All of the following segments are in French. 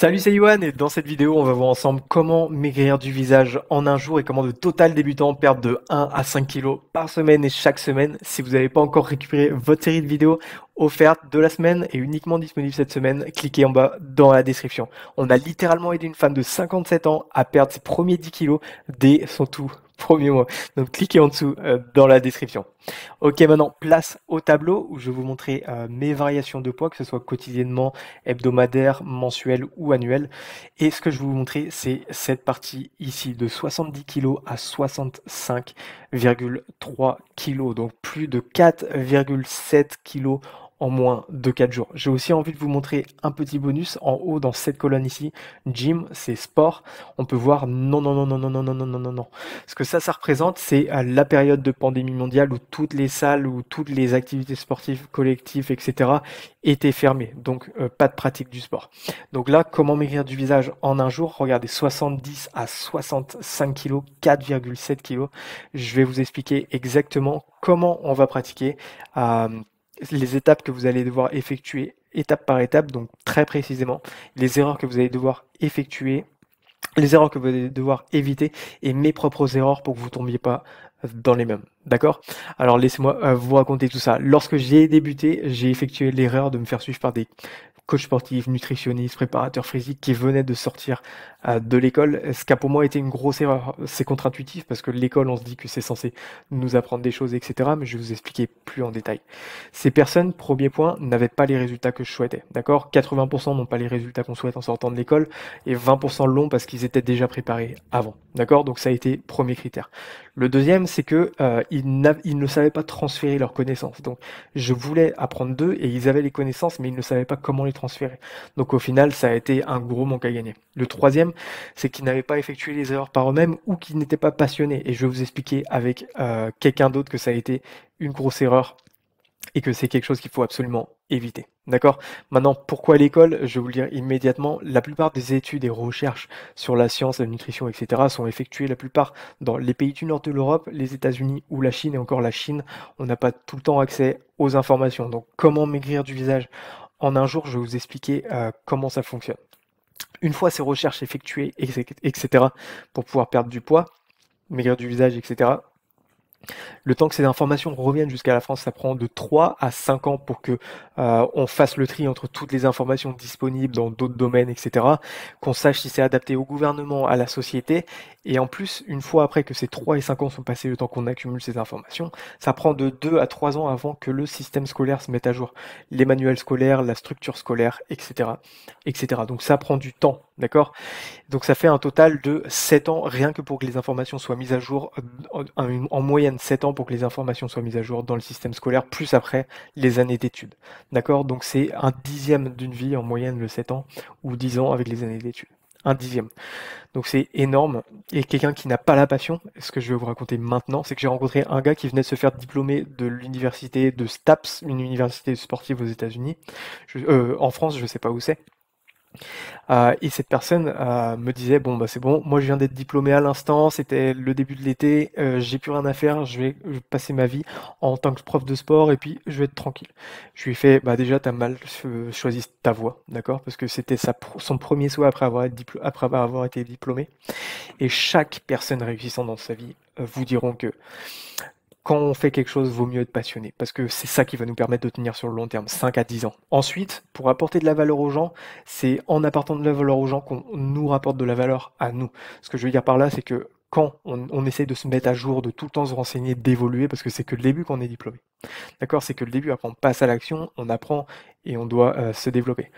Salut, c'est Yohan et dans cette vidéo, on va voir ensemble comment maigrir du visage en un jour et comment de total débutant perdre de 1 à 5 kilos par semaine et chaque semaine. Si vous n'avez pas encore récupéré votre série de vidéos offertes de la semaine et uniquement disponible cette semaine, cliquez en bas dans la description. On a littéralement aidé une femme de 57 ans à perdre ses premiers 10 kilos dès son tout premier mois. Donc cliquez en dessous dans la description. Ok, maintenant place au tableau où je vais vous montrer mes variations de poids, que ce soit quotidiennement, hebdomadaire, mensuel ou annuel. Et ce que je vais vous montrer, c'est cette partie ici de 70 kg à 65,3 kg, donc plus de 4,7 kg en moins de 4 jours. J'ai aussi envie de vous montrer un petit bonus en haut dans cette colonne ici. Gym, c'est sport. On peut voir non, non, non, non, non, non, non, non, non, non, non. Ce que ça représente, c'est la période de pandémie mondiale où toutes les salles, où toutes les activités sportives, collectives, etc. étaient fermées. Donc, pas de pratique du sport. Donc là, comment maigrir du visage en un jour? Regardez, 70 à 65 kg, 4,7 kg. Je vais vous expliquer exactement comment on va pratiquer. euh, les étapes que vous allez devoir effectuer étape par étape, donc très précisément, les erreurs que vous allez devoir effectuer, les erreurs que vous allez devoir éviter et mes propres erreurs pour que vous ne tombiez pas dans les mêmes. D'accord? Alors laissez-moi vous raconter tout ça. Lorsque j'ai débuté, j'ai effectué l'erreur de me faire suivre par des coachs sportifs, nutritionnistes, préparateurs physiques qui venaient de sortir de l'école, ce qui a pour moi été une grosse erreur. C'est contre-intuitif parce que l'école, on se dit que c'est censé nous apprendre des choses, etc. Mais je vais vous expliquer plus en détail. Ces personnes, premier point, n'avaient pas les résultats que je souhaitais. D'accord? 80% n'ont pas les résultats qu'on souhaite en sortant de l'école et 20% l'ont parce qu'ils étaient déjà préparés avant. D'accord? Donc ça a été premier critère. Le deuxième, c'est que ils ne savaient pas transférer leurs connaissances. Donc je voulais apprendre d'eux et ils avaient les connaissances, mais ils ne savaient pas comment les transférer. Donc au final, ça a été un gros manque à gagner. Le troisième, c'est qu'ils n'avaient pas effectué les erreurs par eux-mêmes ou qu'ils n'étaient pas passionnés. Et je vais vous expliquer avec quelqu'un d'autre que ça a été une grosse erreur et que c'est quelque chose qu'il faut absolument éviter. D'accord? Maintenant, pourquoi l'école? Je vais vous le dire immédiatement. La plupart des études et recherches sur la science, la nutrition, etc. sont effectuées la plupart dans les pays du nord de l'Europe, les États-Unis ou la Chine. Et encore la Chine, on n'a pas tout le temps accès aux informations. Donc, comment maigrir du visage en un jour? Je vais vous expliquer comment ça fonctionne. Une fois ces recherches effectuées, etc., pour pouvoir perdre du poids, maigrir du visage, etc., le temps que ces informations reviennent jusqu'à la France, ça prend de 3 à 5 ans pour que on fasse le tri entre toutes les informations disponibles dans d'autres domaines, etc. Qu'on sache si c'est adapté au gouvernement, à la société. Et en plus, une fois après que ces 3 et 5 ans sont passés, le temps qu'on accumule ces informations, ça prend de 2 à 3 ans avant que le système scolaire se mette à jour. Les manuels scolaires, la structure scolaire, etc. etc. Donc ça prend du temps, d'accord? Donc ça fait un total de 7 ans rien que pour que les informations soient mises à jour, en moyenne 7 ans pour que les informations soient mises à jour dans le système scolaire, plus après les années d'études. D'accord? Donc c'est un dixième d'une vie en moyenne le 7 ans, ou 10 ans avec les années d'études. Un dixième. Donc c'est énorme. Et quelqu'un qui n'a pas la passion, ce que je vais vous raconter maintenant, c'est que j'ai rencontré un gars qui venait de se faire diplômer de l'université de STAPS, une université sportive aux États-Unis. En France, je ne sais pas où c'est. Et cette personne me disait, bon, bah c'est bon, moi je viens d'être diplômé à l'instant, c'était le début de l'été, j'ai plus rien à faire, je vais passer ma vie en tant que prof de sport et puis je vais être tranquille. Je lui ai fait, bah déjà t'as mal choisi ta voie, d'accord? Parce que c'était son premier souhait après avoir été diplômé. Et chaque personne réussissant dans sa vie vous diront que quand on fait quelque chose, vaut mieux être passionné, parce que c'est ça qui va nous permettre de tenir sur le long terme, 5 à 10 ans. Ensuite, pour apporter de la valeur aux gens, c'est en apportant de la valeur aux gens qu'on nous rapporte de la valeur à nous. Ce que je veux dire par là, c'est que quand on essaie de se mettre à jour, de tout le temps se renseigner, d'évoluer, parce que c'est que le début qu'on est diplômé. D'accord? C'est que le début, après on passe à l'action, on apprend et on doit se développer.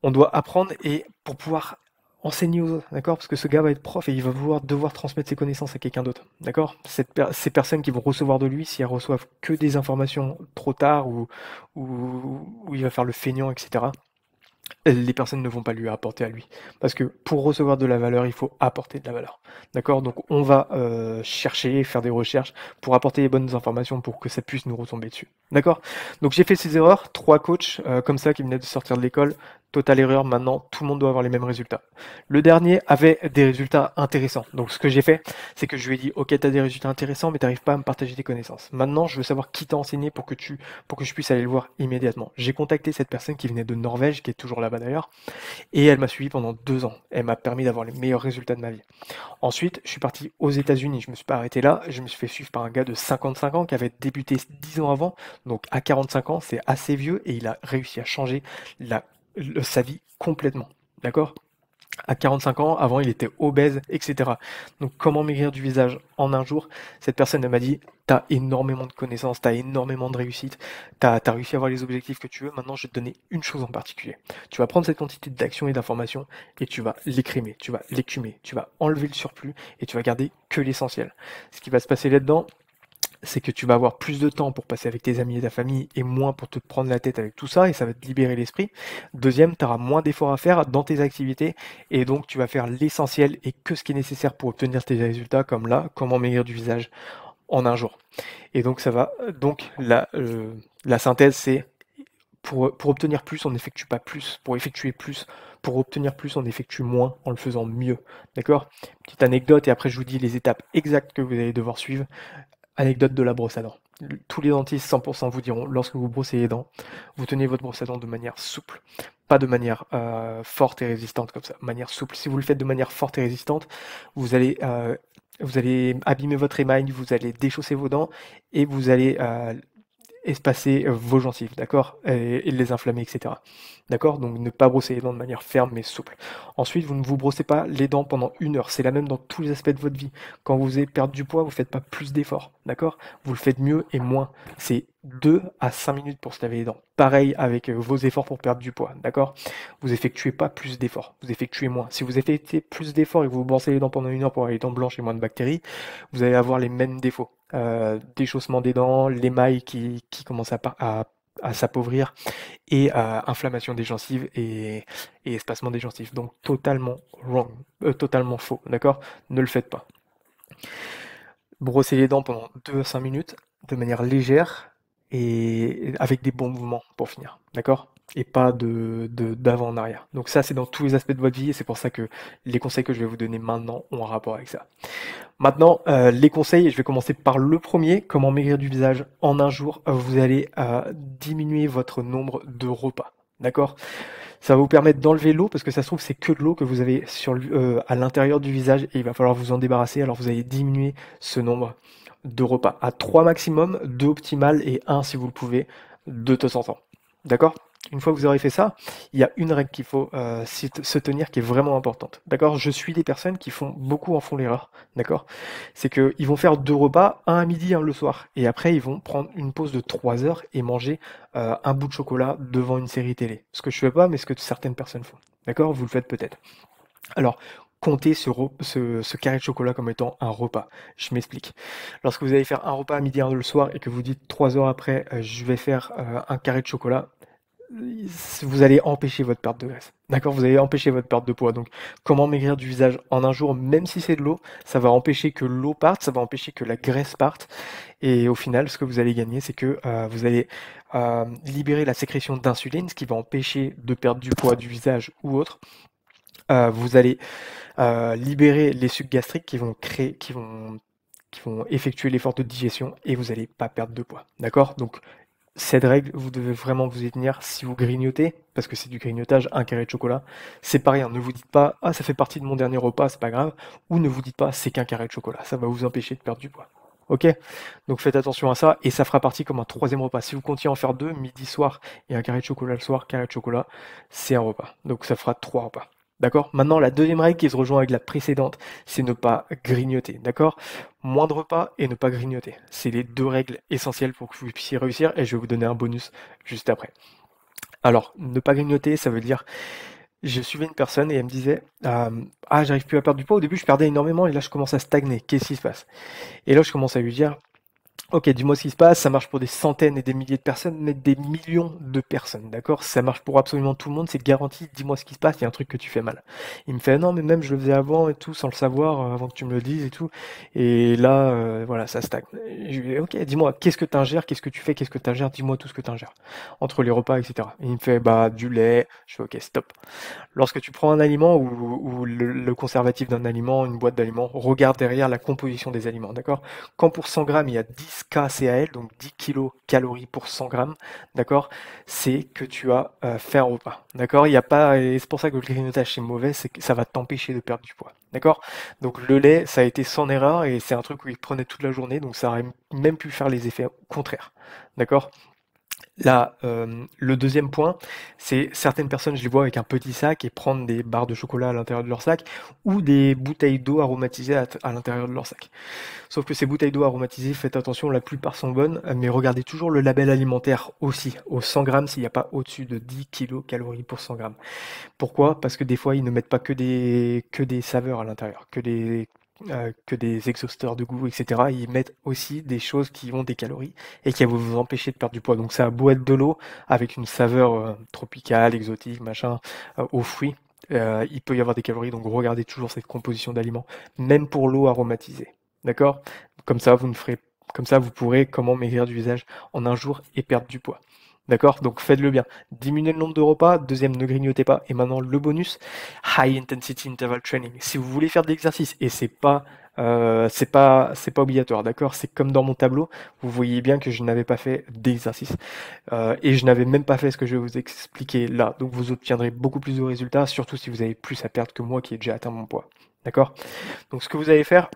On doit apprendre et pour pouvoir enseigner aux autres, d'accord? Parce que ce gars va être prof et il va devoir transmettre ses connaissances à quelqu'un d'autre, d'accord? Ces personnes qui vont recevoir de lui, si elles reçoivent que des informations trop tard ou il va faire le feignant, etc., les personnes ne vont pas lui apporter à lui. Parce que pour recevoir de la valeur, il faut apporter de la valeur. D'accord? Donc on va chercher, faire des recherches pour apporter les bonnes informations pour que ça puisse nous retomber dessus. D'accord? Donc j'ai fait ces erreurs, 3 coachs comme ça qui venaient de sortir de l'école, totale erreur, maintenant tout le monde doit avoir les mêmes résultats. Le dernier avait des résultats intéressants. Donc ce que j'ai fait, c'est que je lui ai dit, ok, tu as des résultats intéressants, mais tu n'arrives pas à me partager tes connaissances. Maintenant, je veux savoir qui t'a enseigné pour que je puisse aller le voir immédiatement. J'ai contacté cette personne qui venait de Norvège, qui est toujours là-bas d'ailleurs, et elle m'a suivi pendant 2 ans. Elle m'a permis d'avoir les meilleurs résultats de ma vie. Ensuite, je suis parti aux États-Unis. Je me suis pas arrêté là. Je me suis fait suivre par un gars de 55 ans qui avait débuté 10 ans avant. Donc à 45 ans, c'est assez vieux et il a réussi à changer sa vie complètement. D'accord? À 45 ans, avant il était obèse, etc. Donc comment maigrir du visage en un jour? Cette personne elle m'a dit, t'as énormément de connaissances, t'as énormément de réussite, t'as réussi à avoir les objectifs que tu veux, maintenant je vais te donner une chose en particulier. Tu vas prendre cette quantité d'action et d'informations et tu vas l'écrémer, tu vas l'écumer, tu vas enlever le surplus et tu vas garder que l'essentiel. Ce qui va se passer là-dedans, c'est que tu vas avoir plus de temps pour passer avec tes amis et ta famille et moins pour te prendre la tête avec tout ça et ça va te libérer l'esprit. Deuxième, tu auras moins d'efforts à faire dans tes activités et donc tu vas faire l'essentiel et que ce qui est nécessaire pour obtenir tes résultats comme là, comment maigrir du visage en un jour. Et donc ça va, donc la synthèse c'est pour obtenir plus, on n'effectue pas plus. Pour effectuer plus, pour obtenir plus, on effectue moins en le faisant mieux. D'accord? Petite anecdote et après je vous dis les étapes exactes que vous allez devoir suivre. Anecdote de la brosse à dents. Tous les dentistes 100% vous diront, lorsque vous brossez les dents, vous tenez votre brosse à dents de manière souple, pas de manière forte et résistante comme ça, manière souple. Si vous le faites de manière forte et résistante, vous allez abîmer votre émail, vous allez déchausser vos dents et vous allez espacer vos gencives, d'accord, et les inflammer, etc. D'accord? Donc ne pas brosser les dents de manière ferme mais souple. Ensuite, vous ne vous brossez pas les dents pendant 1 heure. C'est la même dans tous les aspects de votre vie. Quand vous allez perdre du poids, vous ne faites pas plus d'efforts, d'accord? Vous le faites mieux et moins. C'est 2 à 5 minutes pour se laver les dents. Pareil avec vos efforts pour perdre du poids, d'accord? Vous effectuez pas plus d'efforts, vous effectuez moins. Si vous effectuez plus d'efforts et que vous vous brossez les dents pendant 1 heure pour avoir les dents blanches et moins de bactéries, vous allez avoir les mêmes défauts. Déchaussement des dents, l'émail qui commence à s'appauvrir et inflammation des gencives et espacement des gencives. Donc totalement wrong, totalement faux, d'accord? Ne le faites pas. Brossez les dents pendant 2 à 5 minutes de manière légère et avec des bons mouvements pour finir, d'accord? Et pas d'avant en arrière. Donc ça, c'est dans tous les aspects de votre vie et c'est pour ça que les conseils que je vais vous donner maintenant ont un rapport avec ça. Maintenant, les conseils, je vais commencer par le premier, comment maigrir du visage en un jour. Vous allez diminuer votre nombre de repas, d'accord? Ça va vous permettre d'enlever l'eau, parce que ça se trouve, c'est que de l'eau que vous avez à l'intérieur du visage, et il va falloir vous en débarrasser, alors vous allez diminuer ce nombre de repas à 3 maximum, 2 optimal, et 1 si vous le pouvez, de temps en temps. D'accord? Une fois que vous aurez fait ça, il y a une règle qu'il faut se tenir qui est vraiment importante. D'accord? Je suis des personnes qui beaucoup en font l'erreur. D'accord? C'est qu'ils vont faire 2 repas, un à midi, un le soir. Et après, ils vont prendre une pause de 3 heures et manger un bout de chocolat devant une série télé. Ce que je fais pas, mais ce que certaines personnes font. D'accord? Vous le faites peut-être. Alors, comptez ce carré de chocolat comme étant un repas. Je m'explique. Lorsque vous allez faire un repas à midi, un le soir, et que vous dites 3 heures après, je vais faire un carré de chocolat, vous allez empêcher votre perte de graisse. D'accord? Vous allez empêcher votre perte de poids. Donc, comment maigrir du visage en un jour, même si c'est de l'eau, ça va empêcher que l'eau parte, ça va empêcher que la graisse parte. Et au final, ce que vous allez gagner, c'est que vous allez libérer la sécrétion d'insuline, ce qui va empêcher de perdre du poids du visage ou autre. Vous allez libérer les sucs gastriques qui vont effectuer l'effort de digestion et vous n'allez pas perdre de poids. D'accord? Donc, cette règle, vous devez vraiment vous y tenir si vous grignotez, parce que c'est du grignotage, un carré de chocolat, c'est pas rien. Ne vous dites pas, ah, ça fait partie de mon dernier repas, c'est pas grave, ou ne vous dites pas, c'est qu'un carré de chocolat, ça va vous empêcher de perdre du poids. Ok? Donc faites attention à ça, et ça fera partie comme un troisième repas. Si vous comptiez en faire 2, midi, soir, et un carré de chocolat le soir, carré de chocolat, c'est un repas. Donc ça fera 3 repas. D'accord? Maintenant, la deuxième règle qui se rejoint avec la précédente, c'est ne pas grignoter. D'accord? Moins de repas et ne pas grignoter. C'est les 2 règles essentielles pour que vous puissiez réussir et je vais vous donner un bonus juste après. Alors, ne pas grignoter, ça veut dire, je suivais une personne et elle me disait, ah, j'arrive plus à perdre du poids. Au début, je perdais énormément et là, je commence à stagner. Qu'est-ce qui se passe? Et là, je commence à lui dire, Ok, dis-moi ce qui se passe, ça marche pour des centaines et des milliers de personnes, mais des millions de personnes, d'accord? Ça marche pour absolument tout le monde, c'est garanti, dis-moi ce qui se passe, il y a un truc que tu fais mal. Il me fait, non, mais même je le faisais avant et tout, sans le savoir, avant que tu me le dises et tout, et là, voilà, ça stagne. Et je lui dis, ok, dis-moi, qu'est-ce que t'ingères, qu'est-ce que tu fais, qu'est-ce que t'ingères, dis-moi tout ce que t'ingères, entre les repas, etc. Et il me fait, bah, du lait, je fais, ok, stop. Lorsque tu prends un aliment ou le conservatif d'un aliment, une boîte d'aliments, regarde derrière la composition des aliments, d'accord? Quand pour 100 grammes, il y a 10 kcal, donc 10 kilocalories pour 100 grammes, d'accord? C'est que tu as fait un repas, d'accord? Il y a pas, et c'est pour ça que le grignotage c'est mauvais, c'est que ça va t'empêcher de perdre du poids, d'accord? Donc le lait, ça a été sans erreur et c'est un truc où il prenait toute la journée, donc ça aurait même pu faire les effets contraires, d'accord? Là, le deuxième point, c'est certaines personnes, je les vois avec un petit sac et prendre des barres de chocolat à l'intérieur de leur sac ou des bouteilles d'eau aromatisées à l'intérieur de leur sac. Sauf que ces bouteilles d'eau aromatisées, faites attention, la plupart sont bonnes, mais regardez toujours le label alimentaire aussi, aux 100 grammes, s'il n'y a pas au-dessus de 10 kilocalories pour 100 grammes. Pourquoi? Parce que des fois, ils ne mettent pas que des saveurs à l'intérieur, que des exhausteurs de goût, etc. Ils mettent aussi des choses qui ont des calories et qui vont vous empêcher de perdre du poids. Donc ça a beau être de l'eau avec une saveur tropicale, exotique, machin, aux fruits, il peut y avoir des calories. Donc regardez toujours cette composition d'aliments, même pour l'eau aromatisée. D'accord? Comme ça, comme ça, vous pourrez comment maigrir du visage en un jour et perdre du poids. D'accord? Donc faites-le bien. Diminuez le nombre de repas. Deuxième, ne grignotez pas. Et maintenant, le bonus, high intensity interval training. Si vous voulez faire de l'exercice et c'est pas obligatoire, d'accord? C'est comme dans mon tableau. Vous voyez bien que je n'avais pas fait d'exercice et je n'avais même pas fait ce que je vais vous expliquer là. Donc vous obtiendrez beaucoup plus de résultats, surtout si vous avez plus à perdre que moi qui ai déjà atteint mon poids. D'accord? Donc ce que vous allez faire,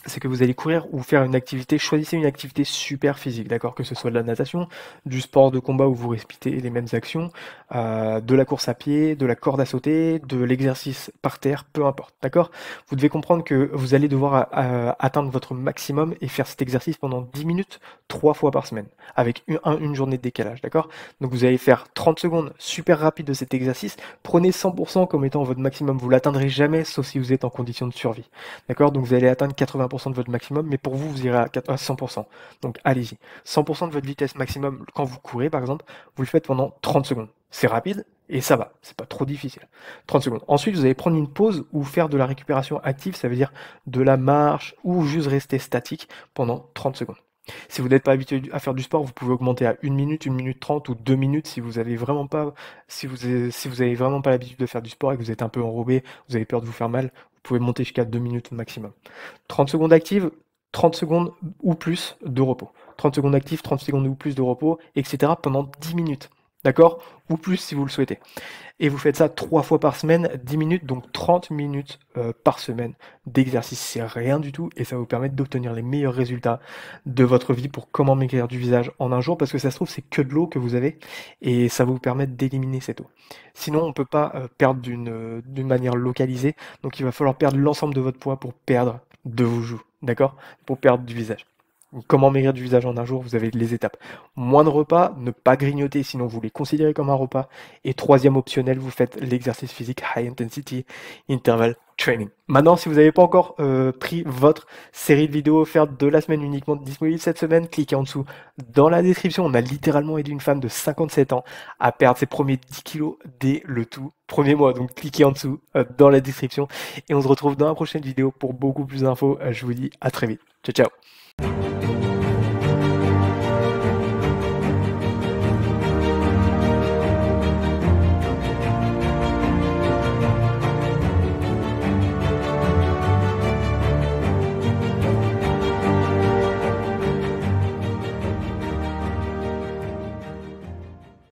c'est que vous allez courir ou faire une activité, choisissez une activité super physique, d'accord? Que ce soit de la natation, du sport de combat où vous répétez les mêmes actions, de la course à pied, de la corde à sauter, de l'exercice par terre, peu importe, d'accord? Vous devez comprendre que vous allez devoir atteindre votre maximum et faire cet exercice pendant 10 minutes, 3 fois par semaine, avec une journée de décalage, d'accord? Donc vous allez faire 30 secondes super rapide de cet exercice, prenez 100% comme étant votre maximum, vous l'atteindrez jamais sauf si vous êtes en condition de survie. D'accord? Donc vous allez atteindre 80% de votre maximum, mais pour vous, vous irez à 100%. Donc allez-y. 100% de votre vitesse maximum, quand vous courez par exemple, vous le faites pendant 30 secondes. C'est rapide et ça va, c'est pas trop difficile. 30 secondes. Ensuite, vous allez prendre une pause ou faire de la récupération active, ça veut dire de la marche ou juste rester statique pendant 30 secondes. Si vous n'êtes pas habitué à faire du sport, vous pouvez augmenter à 1 minute 30 ou 2 minutes si vous avez vraiment pas, si vous avez vraiment pas l'habitude de faire du sport et que vous êtes un peu enrobé, vous avez peur de vous faire mal, vous pouvez monter jusqu'à 2 minutes maximum. 30 secondes actives, 30 secondes ou plus de repos. 30 secondes actives, 30 secondes ou plus de repos, etc. pendant 10 minutes. D'accord? Ou plus si vous le souhaitez. Et vous faites ça 3 fois par semaine, 10 minutes, donc 30 minutes par semaine d'exercice. C'est rien du tout et ça va vous permettre d'obtenir les meilleurs résultats de votre vie pour comment maigrir du visage en un jour parce que ça se trouve c'est que de l'eau que vous avez et ça va vous permettre d'éliminer cette eau. Sinon on ne peut pas perdre d'une manière localisée, donc il va falloir perdre l'ensemble de votre poids pour perdre de vos joues, d'accord? Pour perdre du visage. Comment maigrir du visage en un jour, vous avez les étapes. Moins de repas, ne pas grignoter, sinon vous les considérez comme un repas. Et troisième optionnel, vous faites l'exercice physique High Intensity Interval Training. Maintenant, si vous n'avez pas encore pris votre série de vidéos offertes de la semaine uniquement disponible cette semaine, cliquez en dessous dans la description. On a littéralement aidé une femme de 57 ans à perdre ses premiers 10 kilos dès le tout premier mois. Donc cliquez en dessous dans la description. Et on se retrouve dans la prochaine vidéo pour beaucoup plus d'infos. Je vous dis à très vite. Ciao, ciao.